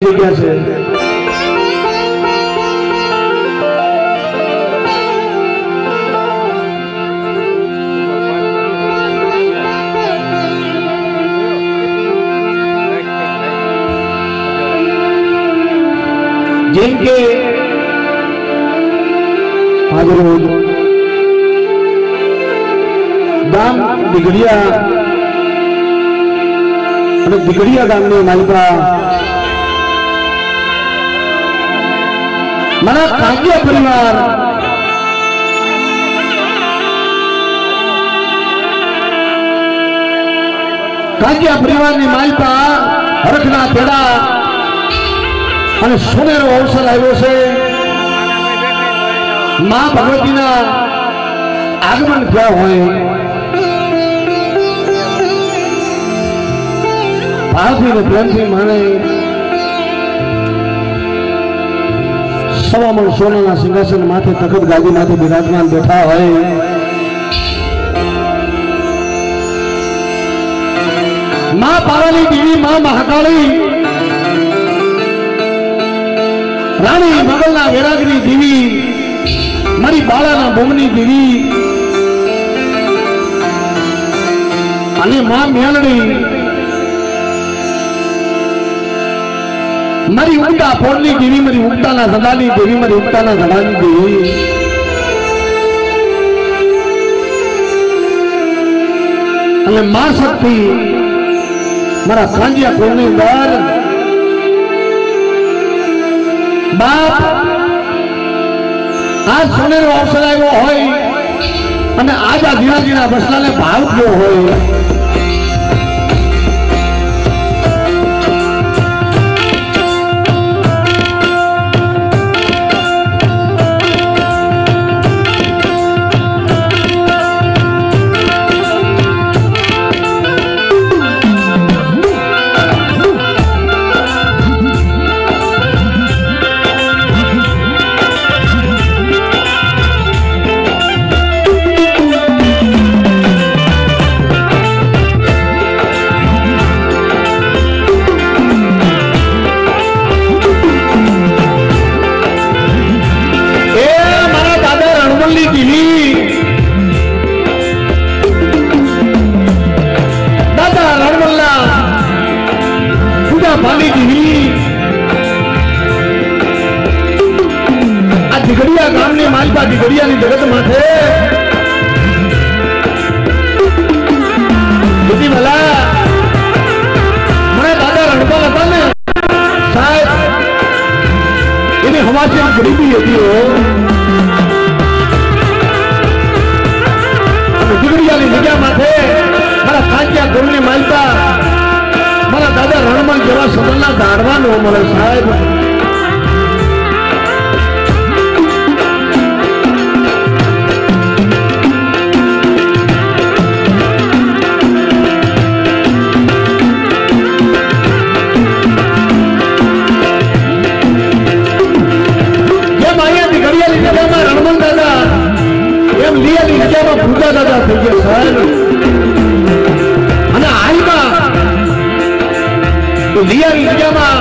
જગ્યા છે। જેમ કે આજરોજ ગામ દીગડિયા અને દીગડિયા ગામની માલિકા मना कांगिया परिवार ની માલપા હરખના પેડા અને સોનેરો અવસર આવ્યો છે। માં ભગવતીના આગમન થયા હોય ભાવથી ને પ્રેમથી માને सवा मन सोना सिंहासन माथे तखत गादी माथे विराजमान बैठा है। मां पाराली देवी मां महाकाली रानी मगलना वैरागनी देवी मारी बाळाना बोमनी देवी अने मां मेलडी मरी उगता पोड़नी देवी मरी उगता ना सदानी देवी मरी उगता ना सदानी देवी अने मां शक्ति मारा कांजिया कोने द्वार बाप आज सोनेरो अवसर आव्यो होय अने आज आ धीराजीना बसलाने भाव थयो होय दिगड़िया गाम ने मालपा दिगड़िया ने जगत माथे दीदी भला मैं दादा रणपाल था ने शायद इन्हें हमारी गरीबी होती हो दिगड़िया ने जगह माथे मारा कांचिया गोरने मालपा मारा दादा रणमल जेवा सदनना दाड़वा नो मळे साहेब पूजा दादा थी गया सर અને આઈમાં તો લીયા લીજામાં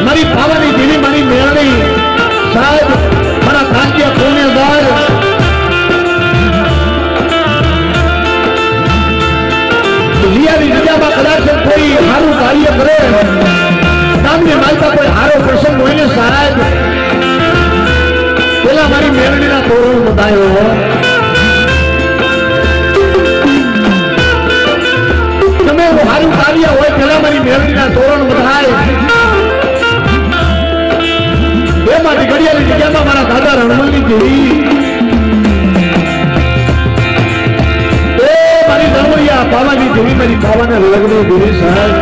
મારી ભાવાની દેવી મારી મેળણી સાહેબ મારા કાંતિયા કોનેદાર લીયા લીજામાં કદાચ કોઈ સારું કાર્ય કરે ગામની માલપા કોઈ સારો પ્રસંગ હોય ને સાહેબ પેલા મારી મેળણીના તોરણ બતાયો તમે સારું કાર્ય હોય પેલા મારી મેળણીના તોરણ બતાય એમાં દીગડિયાની જગ્યામાં મારા દાદા રણમલની દેવી એ મારી રણમલિયા પાવાની દેવી મારી પાવાના લગ્ન દેવી સાહેબ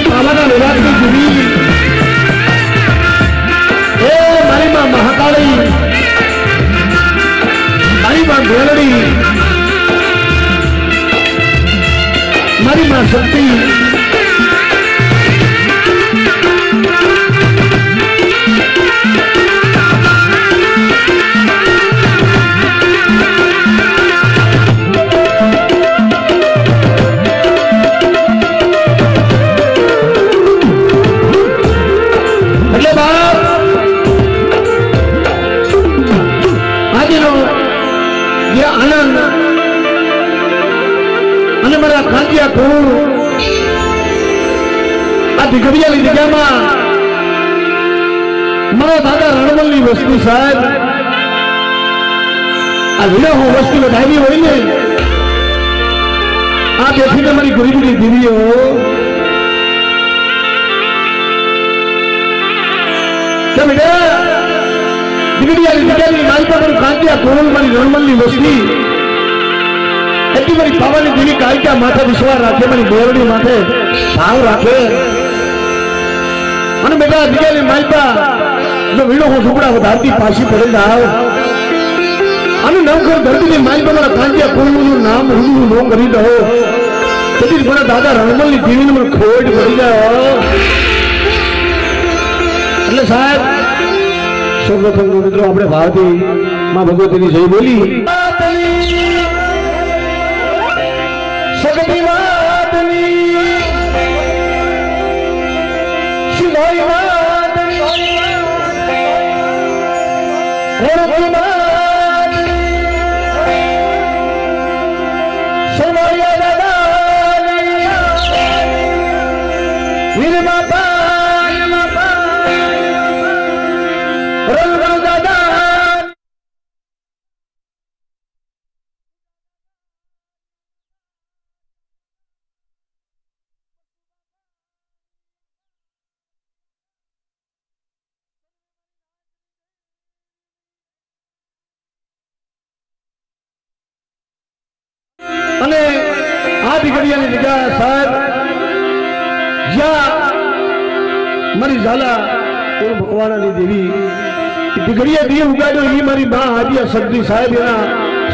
પાવાના નિરાશની જીવી એ મારી માં મહાકાળી મારી માં ભેલડી મારી માં શક્તિ दिगड़िया जगह मारा दादा रणमल वस्तु साहब आ वीणो हूँ वस्तु बढ़ावी हो आ बेठी ने मारी गरीबी दीदी हो बेटा दिगड़िया जगह माल पर कांतिया कोमल मारी रणमल वस्ती एटली मारी पावानी देवी कालिका माथे विश्वास राखे मारी बेवड़ी माथे भाव राखे અને બેટા દિગાલી માલપા જો વીણો હું ઝૂપડા વધારતી પાછી પડે જાવ અને નવખર ધરતીની માલપા મારા કાંતિયા કોઈનું નામ હું નો કરી દો તેથી મારા દાદા રણમલની દેવીને મને ખોટ પડી જાય એટલે સાહેબ સૌપ્રથમ મિત્રો આપણે ભાવથી માં ભગવતીની જય બોલી સગતી વાતની અને આ દીકરીની જગ્યા સાહેબ જ્યાં મારી ઝાલા ઓર ભગવાનાની દેવી દીકરીએ દીવ ઉગાડ્યો એ મારી માં આદિયા શક્તિ સાહેબ એના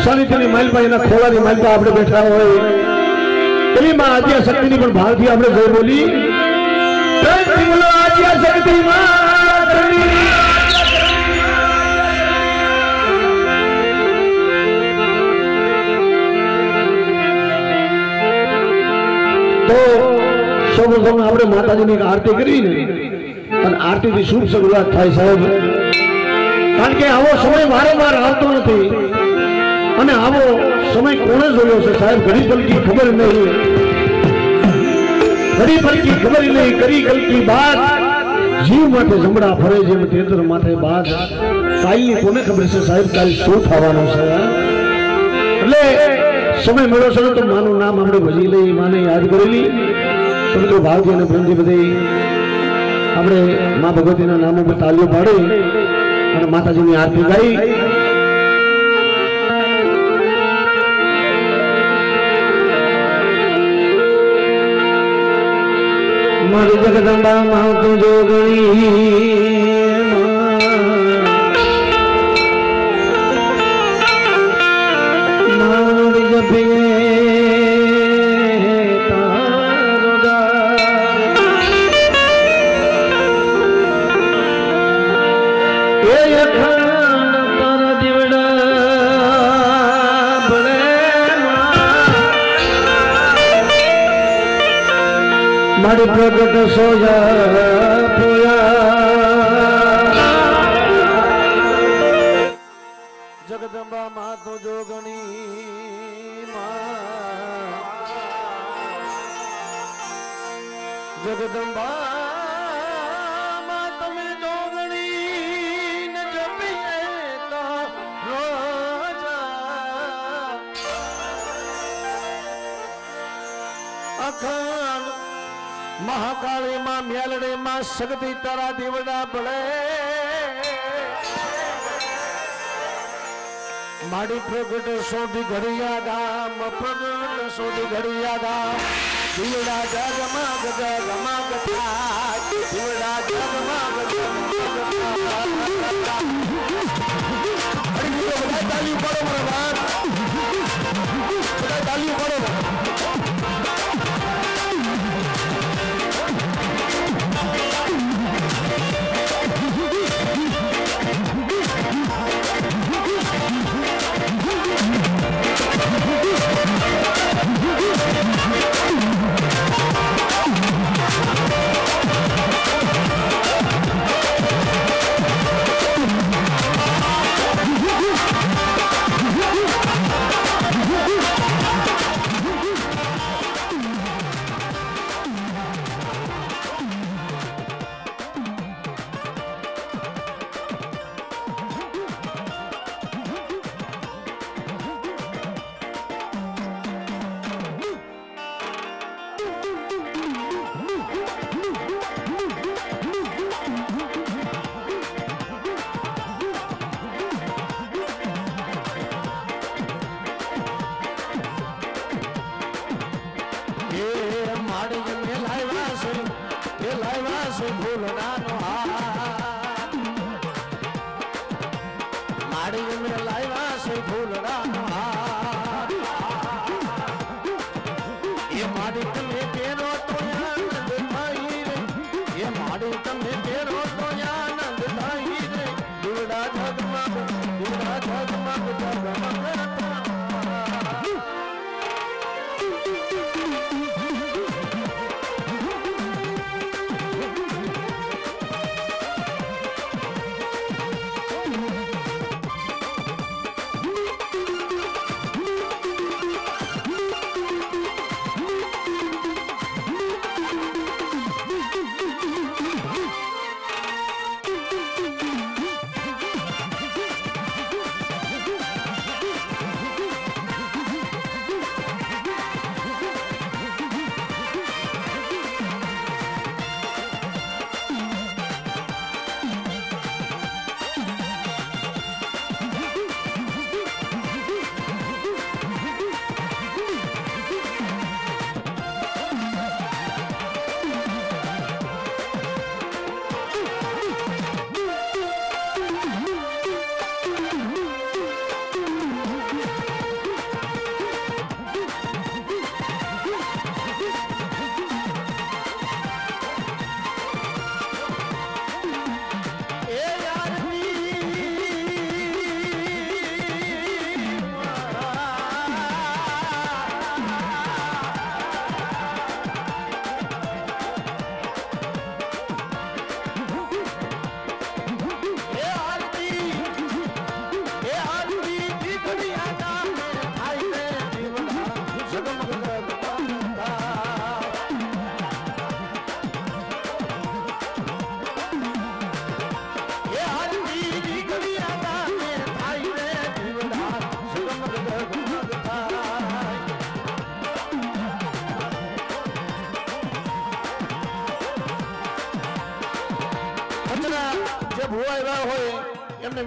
સાનિધ્યની માલપા એના ખોળાની માલપા આપણે બેઠા હોય એવી માં આદિયા શક્તિની પણ ભાવથી આપણે જય બોલી આદિયા શક્તિ तो સૌપ્રથમ આપણે માતાજીની આરતી કરી ને અને આરતીથી શુભ શરૂઆત થાય સાહેબ કારણ કે આવો સમય વારંવાર આવતો નથી અને આવો સમય કોણે જોયો છે સાહેબ ઘડી પલકી ખબર નહીં ઘડી પલકી ખબર નહીં કરી ગલકી બાદ જીવ માટે જમડા ફરે જેમ તેતર માથે બાદ કાલની કોને ખબર છે સાહેબ કાલ શું થવાનું છે એટલે समय મળ્યો છે તો માનું નામ આપણે ભજી લઈ માને યાદ કરેલી તો બધું ભાવથી અને પ્રેમથી બધી આપણે માં ભગવતીના નામ ઉપર તાલીઓ પાડી અને માતાજીની આરતી ગાઈ મારી જગદંબા માં તું જોગણી मारी प्रगट सोजा पोया जगदंबा मां तो जोगणी जगदंबा मां तमे जोगणी न जपिए तो रोजा अखंड महाकाली मां म्यालड़े मां शक्ति तारा दीवड़ा बड़े माड़ी प्रगट सोधी घड़िया गाम प्रगट सोधी घड़िया गाम દીવડા જગમગ જગમગ થાય દીવડા જગમગ જગમગ બધા તાલી પડો મારા વાત બધા તાલી પડો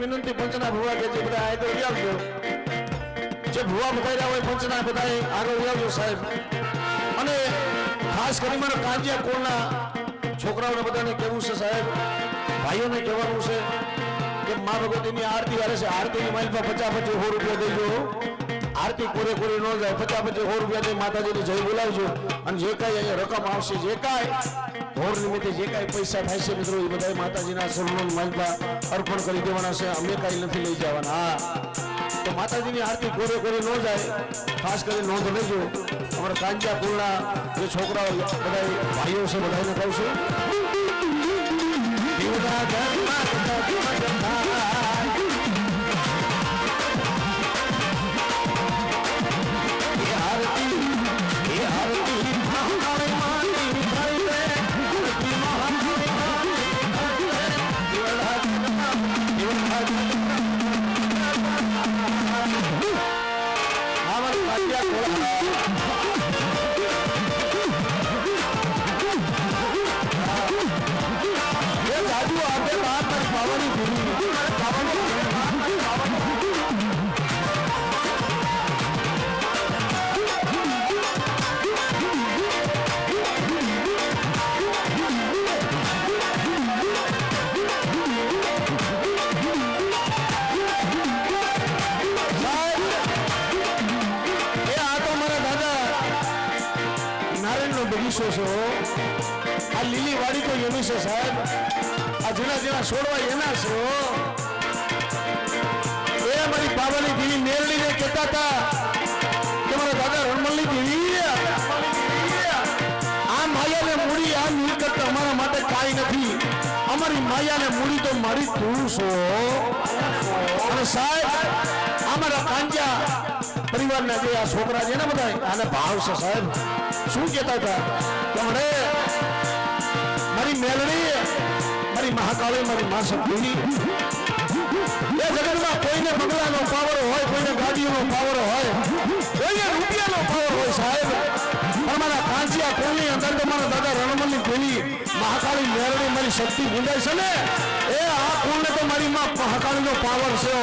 વિનંતી પંચના ભુવા કે જે બધા આગળ આવજો જે ભુવા બતાવ્યા હોય પંચના બધા આગળ આવજો સાહેબ અને ખાસ કરી મને કાંજિયા કોળના છોકરાઓને બધાને કહેવું છે સાહેબ ભાઈઓને કહેવાનું છે કે મા ભગવતીની આરતી કરે છે આરતીની માઇલમાં 50-50 100 રૂપિયા દેજો આરતી કોરે કોરે ન જાય 50-50 100 રૂપિયા દે માતાજીની જય બોલાવજો અને જે કાંઈ અહીંયા રકમ આવશે જે કાંઈ ભોર નિમિત્તે જે કાંઈ પૈસા થાય છે મિત્રો એ બધા માતાજીના સન્માન માલપા અર્પણ કરી દેવાના છે અમે કાંઈ નથી લઈ જવાના હા તો માતાજીની આરતી કોરે કોરે ન જાય ખાસ કરી નોંધ લેજો અમારા કાંજિયા કુળના જે છોકરાઓ બધા ભાઈઓ છે બધાને કહું છું આ લીલી વાડી તો એની છે સાહેબ, આ ઝીણા ઝીણા છોડવા એના છે હો. એ મારી બાબાની દેવી મેરડીને કહેતા હતા કે મારા દાદા રણમલની દેવી આ માયાને મૂડી આ મિલકત અમારા માટે કાંઈ નથી, અમારી માયાને મૂડી તો મારી તું છો. અને સાહેબ અમારા કાંજા પરિવારના જે આ છોકરા છે ને બધા આને ભાવ છે સાહેબ. શું કહેતા હતા કે મને મારી મેલડી મારી મહાકાળી મારી મા શક્તિની એ જગતમાં કોઈને બંગલાનો પાવર હોય, કોઈને ગાડીઓનો પાવર હોય, કોઈને રૂપિયાનો પાવર હોય સાહેબ, પણ મારા કાંચિયા કોની અંદર તો મારા દાદા રણમલની પેલી મહાકાળી મેરડી મારી શક્તિ ગુંજાય છે ને એ આ કોને તો મારી માં મહાકાળીનો પાવર છે.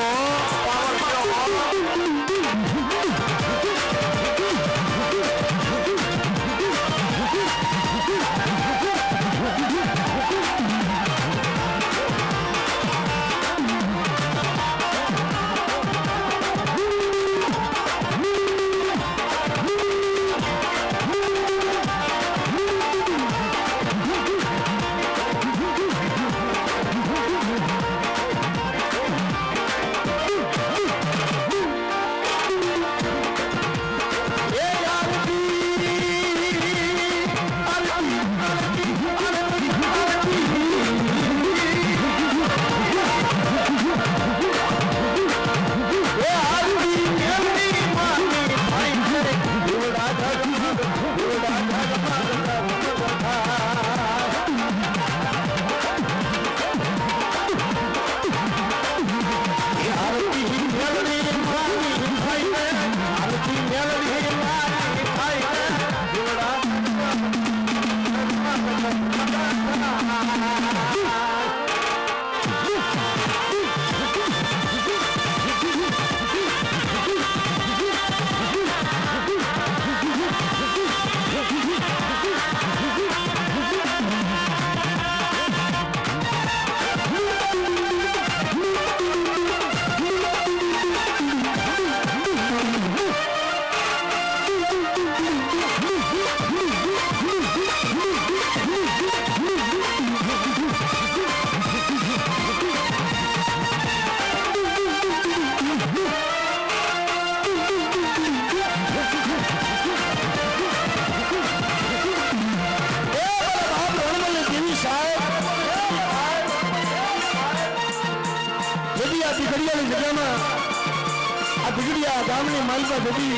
ગામની માલિકા બધી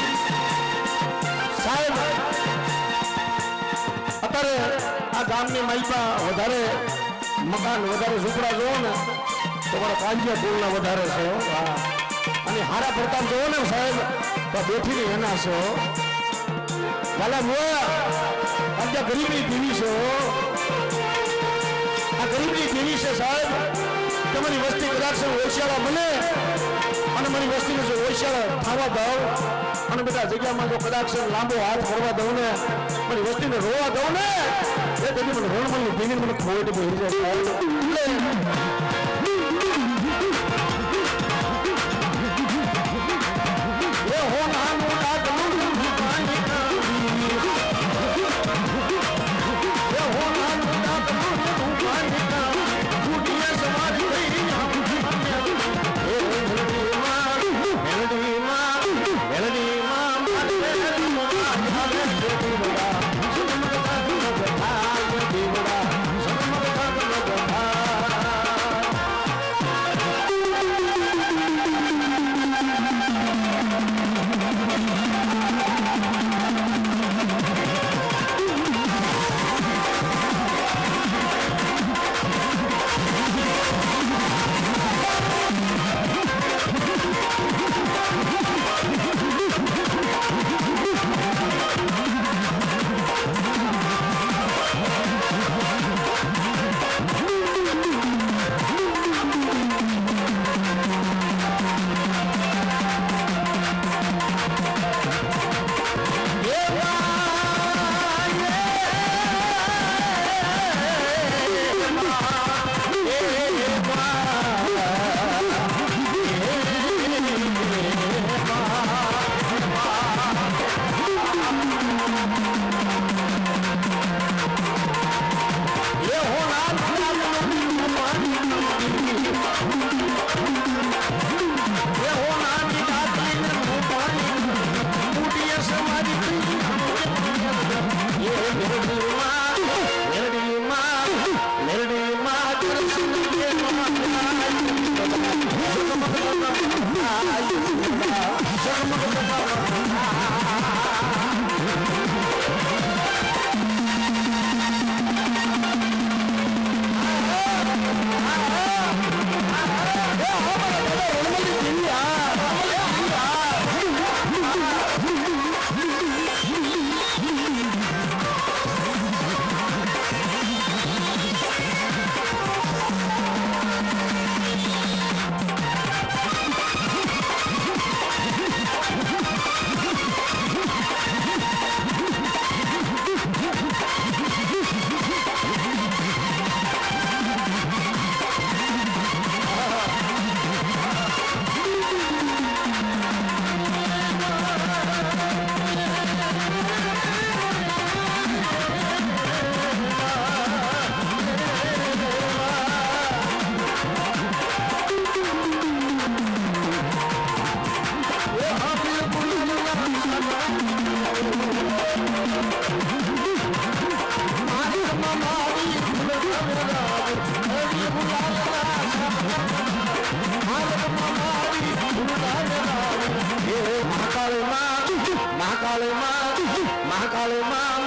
સાહેબ અત્યારે આ ગામની માલિકા વધારે મકાન વધારે ઝૂંપડા જોવો ને તો મારા કાંજિયા કુળના વધારે છે. અને હારા પ્રતાપ જોવો ને સાહેબ તો બેઠીની એના છે. વાલા મોયા આ ગરીબની દેવી છે, આ ગરીબની દેવી છે સાહેબ. તમારી વસ્તી કદાચ ઓછાળા બને અને મારી વસ્તીને જો ઓછાળા થવા દઉં અને બધા જગ્યામાં જો કદાચ લાંબો હાથ ફરવા દઉં ને મારી વસ્તીને રોવા દઉં ને એ તેથી મને રણમલની દેવીને મને ખોટ બેસી જાય. મહાકાળી માં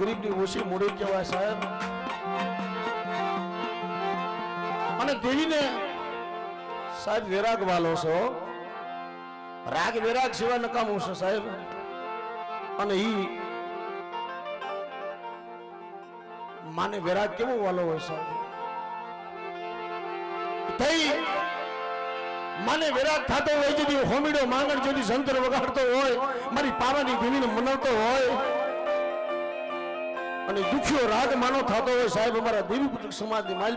ગરીબની ઓછી મૂડી કહેવાય સાહેબ. અને દેવીને સાહેબ વિરાગ વાલો છો. રાગ વિરાગ સિવાય નકામું છે સાહેબ. અને ઈ માને વિરાગ કેવો વાલો હોય સાહેબ. થઈ માને વિરાગ થતો હોય જેથી હોમીડો માંગણ જેથી સંતર વગાડતો હોય, મારી પાવાની દેવીને મનાવતો હોય અને દુખ્યો રાગ માનો થતો હોય સાહેબ. અમારા દેવી પુત્ર સમાજની માલ